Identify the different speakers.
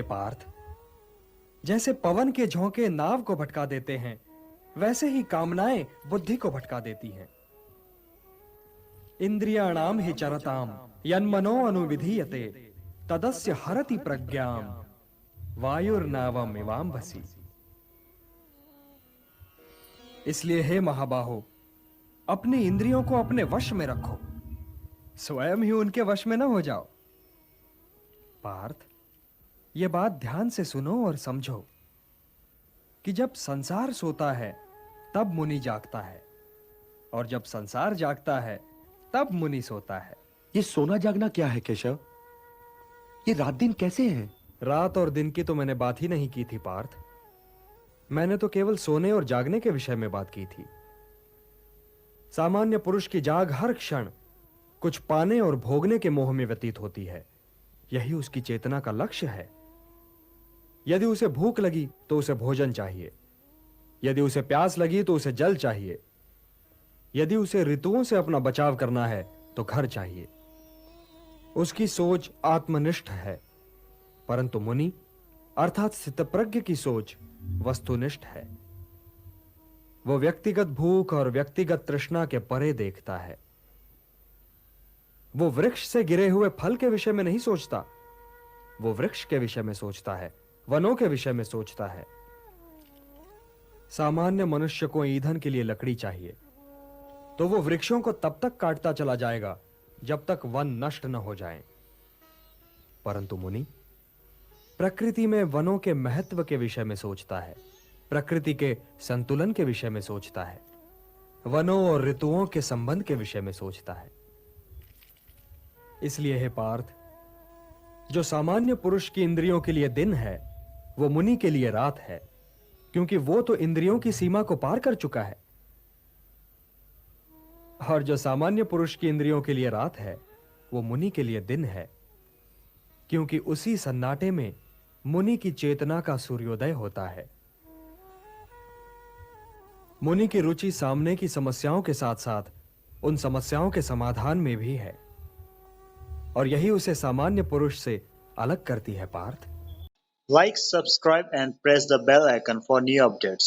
Speaker 1: पार्थ, जैसे पवन के झोंके नाव को भटका देते हैं, वैसे ही कामनाएं बुद्धि को भटका देती हैं। इंद्रियाणाम हि चरताम यन्मनो अनुविधीयते तदस्य हरति प्रज्ञाम वायुर्नावम इवाम्भसि। इसलिए हे महाबाहो, अपनी इंद्रियों को अपने वश में रखो, स्वयं ही उनके वश में न हो जाओ। पार्थ, यह बात ध्यान से सुनो और समझो कि जब संसार सोता है तब मुनि जागता है, और जब संसार जागता है तब मुनि सोता है।
Speaker 2: ये सोना जागना क्या है केशव? ये रात दिन कैसे है?
Speaker 1: रात और दिन की तो मैंने बात ही नहीं की थी पार्थ। मैंने तो केवल सोने और जागने के विषय में बात की थी। सामान्य पुरुष की जाग हर क्षण कुछ पाने और भोगने के मोह में व्यतीत होती है। यही उसकी चेतना का लक्ष्य है। यदि उसे भूख लगी तो उसे भोजन चाहिए, यदि उसे प्यास लगी तो उसे जल चाहिए, यदि उसे ऋतुओं से अपना बचाव करना है तो घर चाहिए। उसकी सोच आत्मनिष्ठ है, परंतु मुनि अर्थात स्थितप्रज्ञ की सोच वस्तुनिष्ठ है। वो व्यक्तिगत भूख और व्यक्तिगत तृष्णा के परे देखता है। वो वृक्ष से गिरे हुए फल के विषय में नहीं सोचता, वो वृक्ष के विषय में सोचता है, वनों के विषय में सोचता है। सामान्य मनुष्य को ईंधन के लिए लकड़ी चाहिए, तो वो वृक्षों को तब तक काटता चला जाएगा जब तक वन नष्ट न हो जाएं। परंतु मुनि प्रकृति में वनों के महत्व के विषय में सोचता है, प्रकृति के संतुलन के विषय में सोचता है, वनों और ऋतुओं के संबंध के विषय में सोचता है। इसलिए हे पार्थ, जो सामान्य पुरुष की इंद्रियों के लिए दिन है, वो मुनि के लिए रात है, क्योंकि वो तो इंद्रियों की सीमा को पार कर चुका है। और जो सामान्य पुरुष की इंद्रियों के लिए रात है, वो मुनि के लिए दिन है, क्योंकि उसी सन्नाटे में मुनि की चेतना का सूर्योदय होता है। मुनि की रुचि सामने की समस्याओं के साथ साथ उन समस्याओं के समाधान में भी है, और यही उसे सामान्य पुरुष से अलग करती है Partha.
Speaker 3: Like, subscribe and press the bell icon for new updates.